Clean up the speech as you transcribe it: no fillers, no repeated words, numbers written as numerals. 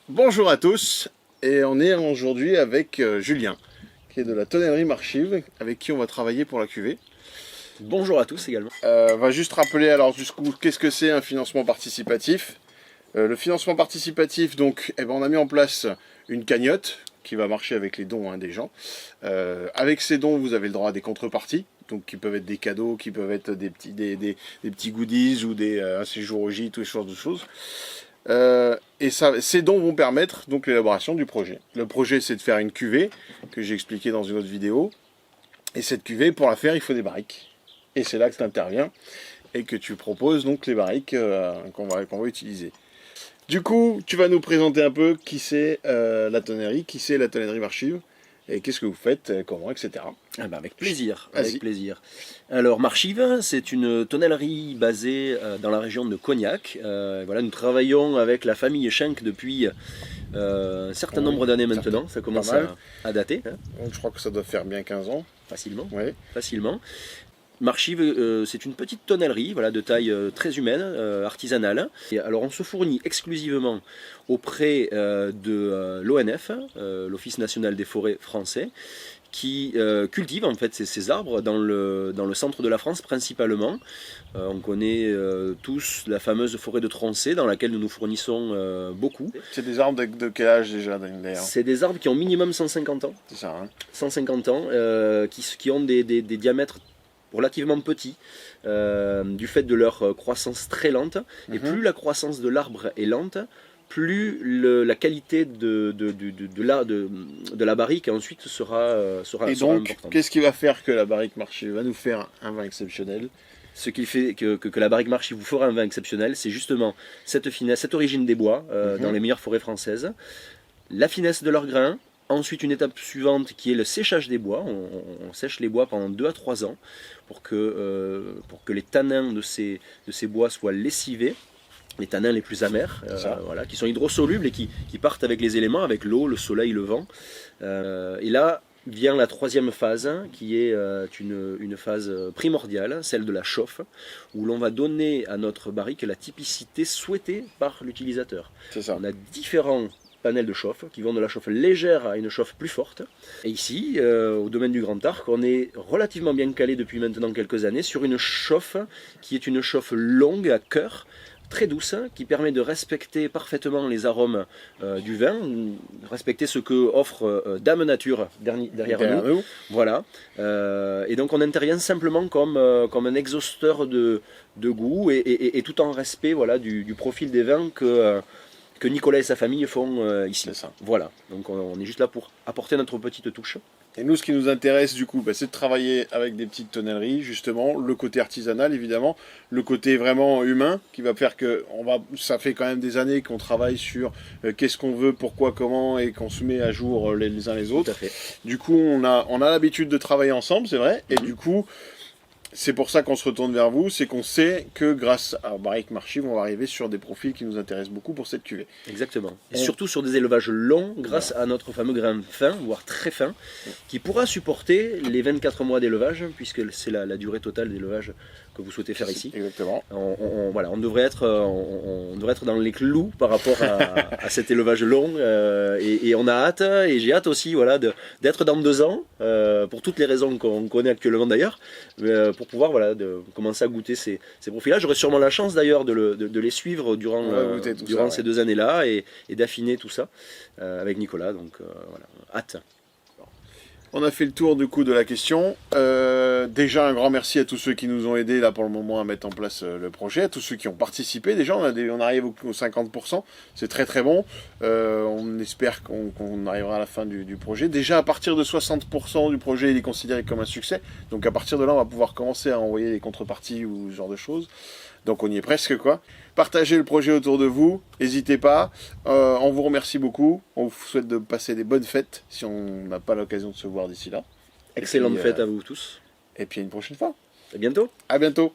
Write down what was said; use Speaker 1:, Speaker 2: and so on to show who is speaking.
Speaker 1: Bonjour à tous, et on est aujourd'hui avec Julien, qui est de la tonnellerie Marchive, avec qui on va travailler pour la cuvée.
Speaker 2: Bonjour à tous également.
Speaker 1: On va juste rappeler alors jusqu'où qu'est-ce que c'est un financement participatif. Le financement participatif, donc, on a mis en place une cagnotte qui va marcher avec les dons des gens. Avec ces dons, vous avez le droit à des contreparties, donc qui peuvent être des cadeaux, qui peuvent être des petits goodies ou un séjour au gîte, tout ce genre de choses. Ces dons vont permettre donc l'élaboration du projet. Le projet, c'est de faire une cuvée que j'ai expliqué dans une autre vidéo. Et cette cuvée, pour la faire, il faut des barriques. Et c'est là que tu interviens et que tu proposes donc les barriques qu'on va utiliser. Du coup, tu vas nous présenter un peu qui c'est la tonnerie, qui c'est la tonnellerie Marchive, et qu'est-ce que vous faites, comment, etc.
Speaker 2: Ah ben avec plaisir, avec plaisir. Alors Marchive, c'est une tonnellerie basée dans la région de Cognac. Voilà, nous travaillons avec la famille Schenk depuis un certain nombre d'années maintenant. Ça commence à dater. Hein.
Speaker 1: Donc, je crois que ça doit faire bien 15 ans.
Speaker 2: Facilement.
Speaker 1: Ouais.
Speaker 2: Facilement. Marchive, c'est une petite tonnellerie voilà, de taille très humaine, artisanale. Et alors on se fournit exclusivement auprès de l'ONF, l'Office national des forêts français, qui cultive en fait ces arbres dans le centre de la France principalement. On connaît tous la fameuse forêt de Troncé dans laquelle nous nous fournissons beaucoup.
Speaker 1: C'est des arbres de quel âge déjà d'ailleurs?
Speaker 2: C'est des arbres qui ont minimum 150 ans.
Speaker 1: C'est ça, hein.
Speaker 2: 150 ans, qui ont des diamètres relativement petits du fait de leur croissance très lente. Et plus la croissance de l'arbre est lente, plus la qualité de la barrique ensuite sera
Speaker 1: Et donc,
Speaker 2: importante.
Speaker 1: qu'est-ce qui va faire que la barrique Marchive va nous faire un vin exceptionnel?
Speaker 2: Ce qui fait que la barrique Marchive vous fera un vin exceptionnel, c'est justement cette finesse, cette origine des bois dans les meilleures forêts françaises, la finesse de leurs grains. Ensuite, une étape suivante qui est le séchage des bois. On sèche les bois pendant 2 à 3 ans pour que les tanins de ces bois soient lessivés. Les tanins les plus amers, voilà, qui sont hydrosolubles et qui partent avec les éléments, avec l'eau, le soleil, le vent. Et là vient la troisième phase, qui est une phase primordiale, celle de la chauffe, où l'on va donner à notre barrique la typicité souhaitée par l'utilisateur. On a différents panels de chauffe qui vont de la chauffe légère à une chauffe plus forte. Et ici, au domaine du Grand Arc, on est relativement bien calé depuis maintenant quelques années sur une chauffe qui est une chauffe longue à cœur, très douce, qui permet de respecter parfaitement les arômes du vin, respecter ce que offre Dame Nature derrière nous. Voilà. Et donc on intervient simplement comme un exhausteur de goût et tout en respect voilà, du profil des vins que Nicolas et sa famille font ici. Voilà, donc on est juste là pour apporter notre petite touche.
Speaker 1: Et nous, ce qui nous intéresse du coup, c'est de travailler avec des petites tonnelleries, justement, le côté artisanal évidemment, le côté vraiment humain, qui va faire que ça fait quand même des années qu'on travaille sur qu'est-ce qu'on veut, pourquoi, comment, et qu'on se met à jour les uns les autres.
Speaker 2: Tout à fait.
Speaker 1: Du coup, on a l'habitude de travailler ensemble, c'est vrai, et du coup, c'est pour ça qu'on se retourne vers vous, c'est qu'on sait que grâce à Barrique Marchive, on va arriver sur des profils qui nous intéressent beaucoup pour cette cuvée.
Speaker 2: Exactement. Et surtout sur des élevages longs, grâce à notre fameux grain fin, voire très fin, qui pourra supporter les 24 mois d'élevage, puisque c'est la durée totale d'élevage que vous souhaitez faire ici.
Speaker 1: Exactement.
Speaker 2: On devrait être dans les clous par rapport à cet élevage long, et on a hâte, et j'ai hâte aussi voilà, d'être dans 2 ans, pour toutes les raisons qu'on connaît actuellement d'ailleurs, pour pouvoir voilà, commencer à goûter ces profils-là. J'aurai sûrement la chance d'ailleurs de les suivre durant ces 2 années-là et d'affiner tout ça avec Nicolas. Donc voilà, hâte.
Speaker 1: On a fait le tour du coup de la question. Déjà un grand merci à tous ceux qui nous ont aidés là pour le moment à mettre en place le projet, à tous ceux qui ont participé. Déjà on arrive aux 50%, c'est très très bon. On espère qu'on arrivera à la fin du projet. Déjà à partir de 60% du projet il est considéré comme un succès. Donc à partir de là on va pouvoir commencer à envoyer les contreparties ou ce genre de choses. Donc on y est presque quoi. Partagez le projet autour de vous, n'hésitez pas. On vous remercie beaucoup. On vous souhaite de passer des bonnes fêtes si on n'a pas l'occasion de se voir d'ici là.
Speaker 2: Excellente fête à vous tous.
Speaker 1: Et puis à une prochaine fois.
Speaker 2: À bientôt.
Speaker 1: À bientôt.